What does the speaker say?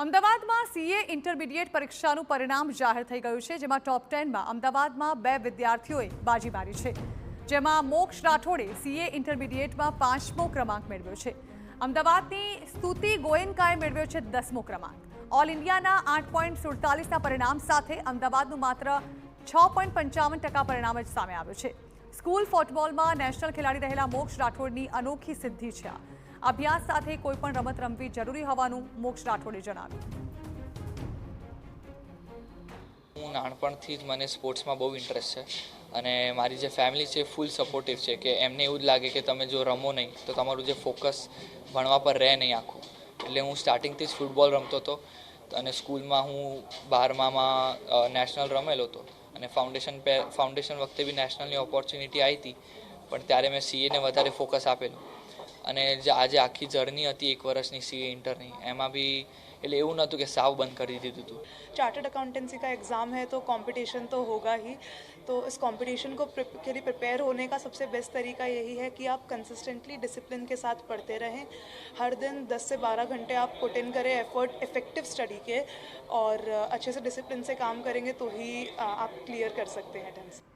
અમદાવાદમાં CA intermediate પરીક્ષાનું પરિણામ જાહેર થઈ ગયું છે, જેમાં ટોપ 10માં અમદાવાદમાં 2 વિદ્યાર્થીઓએ બાજી મારી છે, જેમાં મોક્ષ રાઠોડે સીએ ઇન્ટરમીડિયેટમાં 5મો ક્રમાંક મેળવ્યો છે. અમદાવાદની સ્તુતિ ગોયનકાએ મેળવ્યો છે 10મો ક્રમાંક. ઓલ ઇન્ડિયાના 8.47ના પરિણામ સાથે અમદાવાદનું માત્ર 6.55% પરિણામ જ સામે આવ્યું છે. સ્કૂલ ફૂટબોલમાં નેશનલ ખેલાડી રહેલા મોક્ષ રાઠોડની અનોખી સિદ્ધિ છે. અભ્યાસ સાથે કોઈપણ રમત રમવી જરૂરી હોવાનું મોક્ષ રાઠોડે જણાવ્યું. હું નાનપણથી જ મને સ્પોર્ટ્સમાં બહુ ઇન્ટરેસ્ટ છે અને મારી જે ફેમિલી છે ફૂલ સપોર્ટિવ છે કે એમને એવું જ લાગે કે તમે જો રમો નહીં તો તમારું જે ફોકસ ભણવા પર રહે નહીં આખું. એટલે હું સ્ટાર્ટિંગથી જ ફૂટબોલ રમતો હતો અને સ્કૂલમાં હું 12માં નેશનલ રમેલો હતો અને ફાઉન્ડેશન વખતે બી નેશનલની ઓપોર્ચ્યુનિટી આવી હતી, પણ ત્યારે મેં સીએને વધારે ફોકસ આપેલું. અને જે આજે આખી જર્ની હતી 1 વર્ષની સીએ ઇન્ટરની, એમાં બી એટલે એવું નહોતું કે સાવ બંધ કરી દીધું હતું. चार्टर्ड अकाउंटेंसी का एग्ज़ाम है तो कंपटीशन तो होगा ही, तो इस कंपटीशन को के लिए प्रिपेयर होने का सबसे बेस्ट तरीका यही है कि आप कंसिस्टेंटली डिसिप्लिन के साथ पढ़ते रहें. हर दिन 10 से 12 घंटे आप पुट इन करें एफर्ट इफेक्टिव स्टडी के, और अच्छे से डिसिप्लिन से काम करेंगे तो ही आप क्लियर कर सकते हैं ढंग से.